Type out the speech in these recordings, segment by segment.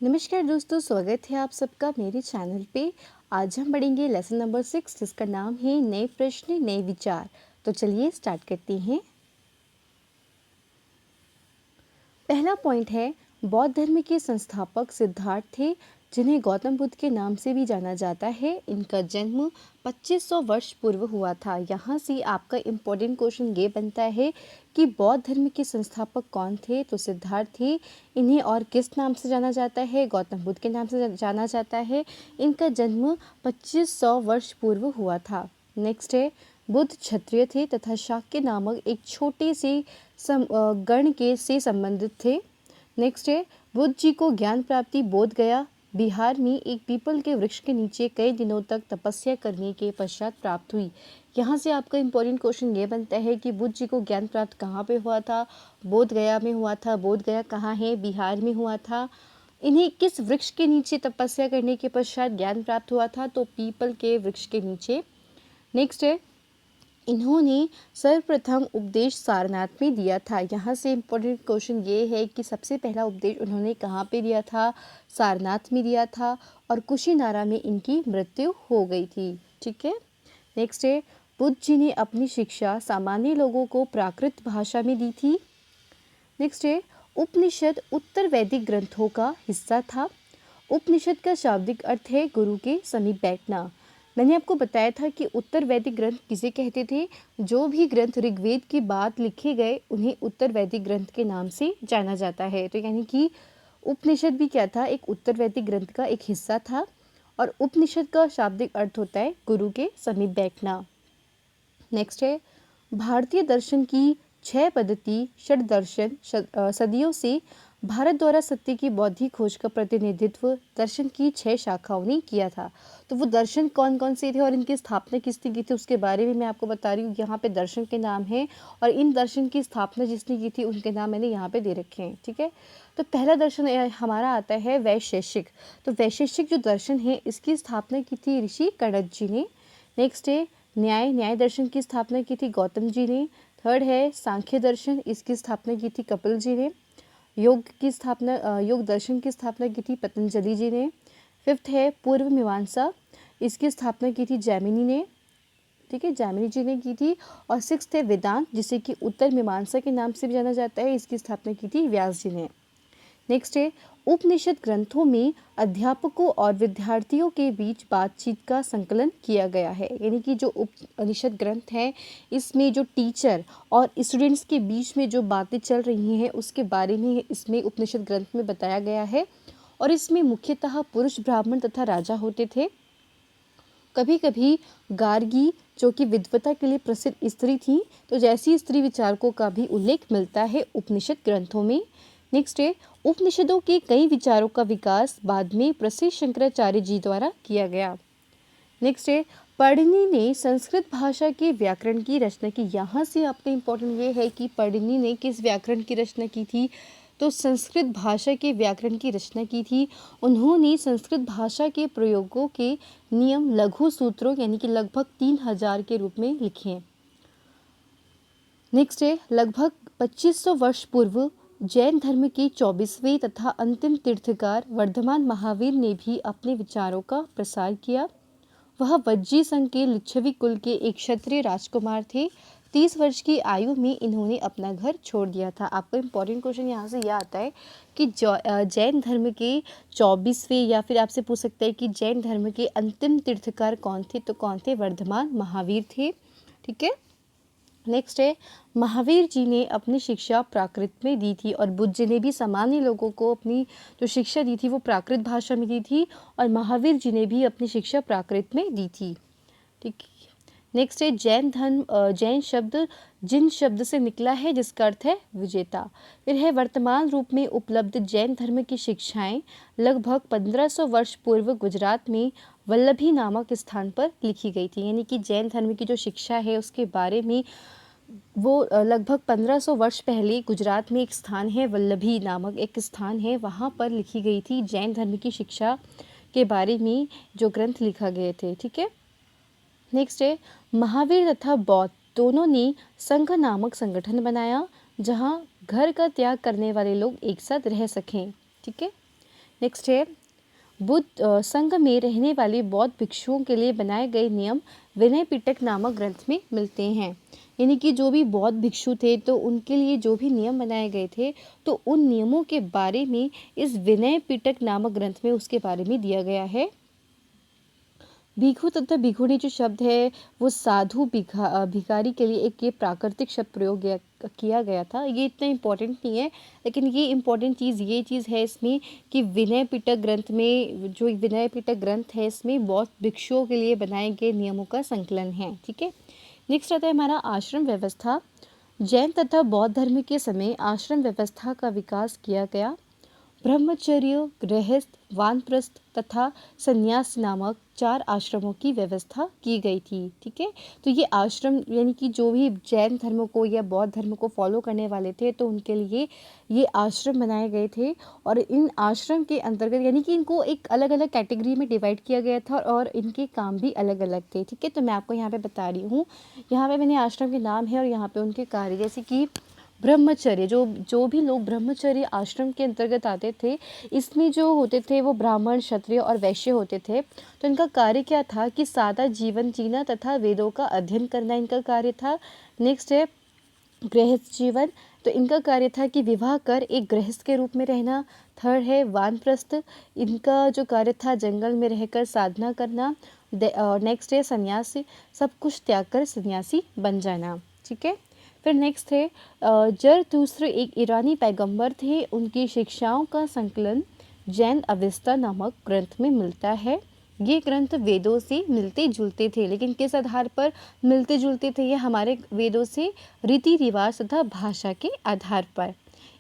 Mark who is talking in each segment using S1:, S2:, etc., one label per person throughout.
S1: नमस्कार दोस्तों, स्वागत है आप सबका मेरे चैनल पे। आज हम पढ़ेंगे लेसन नंबर 6 जिसका नाम है नए प्रश्न नए विचार। तो चलिए स्टार्ट करते हैं। पहला पॉइंट है, बौद्ध धर्म के संस्थापक सिद्धार्थ थे, जिन्हें गौतम बुद्ध के नाम से भी जाना जाता है। इनका जन्म 2500 वर्ष पूर्व हुआ था। यहाँ से आपका इम्पोर्टेंट क्वेश्चन ये बनता है कि बौद्ध धर्म के संस्थापक कौन थे। तो सिद्धार्थ थे। इन्हें और किस नाम से जाना जाता है? गौतम बुद्ध के नाम से जाना जाता है। इनका जन्म 2500 वर्ष पूर्व हुआ था। नेक्स्ट है, बुद्ध क्षत्रिय थे तथा शाक्य नामक एक छोटे से गण के से संबंधित थे। नेक्स्ट है, बुद्ध जी को ज्ञान प्राप्ति बोध गया बिहार में एक पीपल के वृक्ष के नीचे कई दिनों तक तपस्या करने के पश्चात प्राप्त हुई। यहाँ से आपका इम्पोर्टेंट क्वेश्चन ये बनता है कि बुद्ध जी को ज्ञान प्राप्त कहाँ पे हुआ था? बोध गया में हुआ था। बोध गया कहाँ है? बिहार में हुआ था। इन्हें किस वृक्ष के नीचे तपस्या करने के पश्चात ज्ञान प्राप्त हुआ था? तो पीपल के वृक्ष के नीचे। नेक्स्ट है, इन्होंने सर्वप्रथम उपदेश सारनाथ में दिया था। यहाँ से इम्पोर्टेंट क्वेश्चन ये है कि सबसे पहला उपदेश उन्होंने कहाँ पे दिया था? सारनाथ में दिया था और कुशीनारा में इनकी मृत्यु हो गई थी। ठीक है। नेक्स्ट है, बुद्ध जी ने अपनी शिक्षा सामान्य लोगों को प्राकृत भाषा में दी थी। नेक्स्ट है, उपनिषद उत्तर वैदिक ग्रंथों का हिस्सा था। उपनिषद का शाब्दिक अर्थ है गुरु के समीप बैठना। मैंने आपको बताया था कि उत्तर वैदिक ग्रंथ किसे कहते थे? जो भी ग्रंथ ऋग्वेद के बाद लिखे गए उन्हें उत्तर वैदिक ग्रंथ के नाम से जाना जाता है। तो यानी कि उपनिषद भी क्या था? एक उत्तर वैदिक ग्रंथ का एक हिस्सा था। और उपनिषद का शाब्दिक अर्थ होता है गुरु के समीप बैठना। नेक्स्ट है, भारतीय दर्शन की 6 पद्धति षड दर्शन सदियों से भारत द्वारा सत्य की बौद्धिक खोज का प्रतिनिधित्व दर्शन की 6 शाखाओं ने किया था। तो वो दर्शन कौन कौन से थे और इनकी स्थापना किसने की थी उसके बारे में मैं आपको बता रही हूँ। यहाँ पे दर्शन के नाम है और इन दर्शन की स्थापना जिसने की थी उनके नाम मैंने यहाँ पे दे रखे हैं। ठीक है। तो पहला दर्शन हमारा आता है वैशेषिक। तो वैशेषिक जो दर्शन है इसकी स्थापना की थी ऋषि कणद जी ने। नेक्स्ट है न्याय दर्शन की स्थापना की थी गौतम जी ने। थर्ड है सांख्य दर्शन, इसकी स्थापना की थी कपिल जी ने। योग दर्शन की स्थापना की थी पतंजलि जी ने। फिफ्थ है पूर्व मीमांसा, इसकी स्थापना की थी जैमिनी ने। ठीक है, जैमिनी जी ने की थी। और सिक्स्थ है वेदांत, जिसे कि उत्तर मीमांसा के नाम से भी जाना जाता है, इसकी स्थापना की थी व्यास जी ने। नेक्स्ट है उपनिषद ग्रंथों में अध्यापकों और विद्यार्थियों के बीच बातचीत का संकलन किया गया है। यानी कि जो उपनिषद ग्रंथ हैं इसमें जो टीचर और स्टूडेंट्स के बीच में जो बातें चल रही हैं उसके बारे में इसमें उपनिषद ग्रंथ में बताया गया है। और इसमें मुख्यतः पुरुष ब्राह्मण तथा राजा होते थे। कभी कभी गार्गी जो कि विद्वता के लिए प्रसिद्ध स्त्री थी, तो जैसी स्त्री विचारकों का भी उल्लेख मिलता है उपनिषद ग्रंथों में। नेक्स्ट है उपनिषदों के कई विचारों का विकास बाद में प्रसिद्ध शंकराचार्य जी द्वारा किया गया। नेक्स्ट है पढ़नी ने संस्कृत भाषा के व्याकरण की रचना की। यहाँ से आपका इम्पोर्टेंट ये है कि पढ़नी ने किस व्याकरण की रचना की थी? तो संस्कृत भाषा के व्याकरण की रचना की थी। उन्होंने संस्कृत भाषा के प्रयोगों के नियम लघु सूत्रों यानी कि लगभग 3000 के रूप में लिखे हैं। नेक्स्ट है लगभग 2500 वर्ष पूर्व जैन धर्म के 24वें तथा अंतिम तीर्थकार वर्धमान महावीर ने भी अपने विचारों का प्रसार किया। वह वज्जी संघ के लिच्छवी कुल के एक क्षत्रिय राजकुमार थे। 30 वर्ष की आयु में इन्होंने अपना घर छोड़ दिया था। आपको इम्पोर्टेंट क्वेश्चन यहाँ से यह आता है कि जैन धर्म के 24वें या फिर आपसे पूछ सकते हैं कि जैन धर्म के अंतिम तीर्थकार कौन थे? तो कौन थे? वर्धमान महावीर थे। ठीक है। नेक्स्ट है महावीर जी ने अपनी शिक्षा प्राकृत में दी थी और बुद्ध जी ने भी सामान्य लोगों को अपनी जो शिक्षा दी थी वो प्राकृत भाषा में दी थी और महावीर जी ने भी अपनी शिक्षा प्राकृत में दी थी। ठीक है। नेक्स्ट है जैन शब्द जिन शब्द से निकला है जिसका अर्थ है विजेता। फिर है वर्तमान रूप में उपलब्ध जैन धर्म की शिक्षाएं लगभग 1500 वर्ष पूर्व गुजरात में वल्लभी नामक स्थान पर लिखी गई थी। यानी कि जैन धर्म की जो शिक्षा है उसके बारे में वो लगभग 1500 वर्ष पहले गुजरात में एक स्थान है वल्लभी नामक एक स्थान है, वहाँ पर लिखी गई थी जैन धर्म की शिक्षा के बारे में जो ग्रंथ लिखा गए थे। ठीक है। नेक्स्ट है महावीर तथा बौद्ध दोनों ने संघ नामक संगठन बनाया जहाँ घर का त्याग करने वाले लोग एक साथ रह सकें। ठीक है। नेक्स्ट है बुद्ध संघ में रहने वाले बौद्ध भिक्षुओं के लिए बनाए गए नियम विनय पिटक नामक ग्रंथ में मिलते हैं। यानी कि जो भी बौद्ध भिक्षु थे तो उनके लिए जो भी नियम बनाए गए थे तो उन नियमों के बारे में इस विनय पिटक नामक ग्रंथ में उसके बारे में दिया गया है। भिक्षु तथा भिक्षुणी जो शब्द है वो साधु भिखारी के लिए एक ये प्राकृतिक शब्द प्रयोग किया गया था। ये इतना इम्पोर्टेंट नहीं है, लेकिन ये इम्पोर्टेंट चीज़ ये चीज़ है इसमें कि विनय पिटक ग्रंथ में जो विनय पिटक ग्रंथ है इसमें बौद्ध भिक्षुओं के लिए बनाए गए नियमों का संकलन है। ठीक है, नेक्स्ट आता है हमारा आश्रम व्यवस्था। जैन तथा बौद्ध धर्म के समय आश्रम व्यवस्था का विकास किया गया। ब्रह्मचर्य, गृहस्थ, वानप्रस्थ तथा संन्यास नामक 4 आश्रमों की व्यवस्था की गई थी। ठीक है, तो ये आश्रम यानी कि जो भी जैन धर्म को या बौद्ध धर्म को फॉलो करने वाले थे तो उनके लिए ये आश्रम बनाए गए थे और इन आश्रम के अंतर्गत यानी कि इनको एक अलग अलग कैटेगरी में डिवाइड किया गया था और इनके काम भी अलग अलग थे। ठीक है, तो मैं आपको यहाँ पे बता रही हूँ, यहाँ पे मैंने आश्रम के नाम है और यहाँ पे उनके कार्य, जैसे कि ब्रह्मचर्य, जो भी लोग ब्रह्मचर्य आश्रम के अंतर्गत आते थे इसमें जो होते थे वो ब्राह्मण, क्षत्रिय और वैश्य होते थे। तो इनका कार्य क्या था कि सादा जीवन जीना तथा वेदों का अध्ययन करना इनका कार्य था। नेक्स्ट है गृहस्थ जीवन, तो इनका कार्य था कि विवाह कर एक गृहस्थ के रूप में रहना। थर्ड है वानप्रस्थ, इनका जो कार्य था जंगल में रहकर साधना करना। नेक्स्ट है सन्यासी, सब कुछ त्याग कर सन्यासी बन जाना। ठीक है, फिर नेक्स्ट है जरथुस्त्र एक ईरानी पैगंबर थे, उनकी शिक्षाओं का संकलन जैन अवेस्ता नामक ग्रंथ में मिलता है। ये ग्रंथ वेदों से मिलते जुलते थे, लेकिन किस आधार पर मिलते जुलते थे? ये हमारे वेदों से रीति रिवाज तथा भाषा के आधार पर।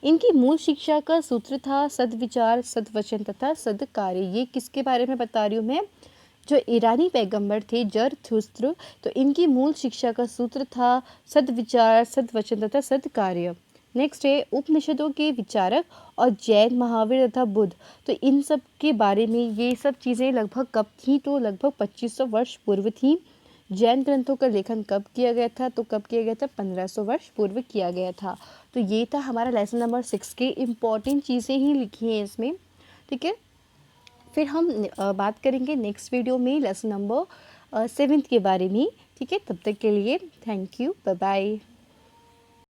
S1: इनकी मूल शिक्षा का सूत्र था सद्विचार, सद्वचन तथा सद्कार्य। ये किसके बारे में बता रही हूँ मैं? जो ईरानी पैगंबर थे जरथुस्त्र, तो इनकी मूल शिक्षा का सूत्र था सद्विचार, सद्वचन तथा सद्कार्य। नेक्स्ट है उपनिषदों के विचारक और जैन, महावीर तथा बुद्ध, तो इन सब के बारे में ये सब चीज़ें लगभग कब थी? तो लगभग 2500 वर्ष पूर्व थी। जैन ग्रंथों का लेखन कब किया गया था? तो कब किया गया था? 1500 वर्ष पूर्व किया गया था। तो ये था हमारा लेसन नंबर 6 के इम्पॉर्टेंट चीज़ें ही लिखी हैं इसमें। ठीक है, फिर हम बात करेंगे नेक्स्ट वीडियो में लेसन नंबर 7 के बारे में। ठीक है, तब तक के लिए थैंक यू, बाय बाय।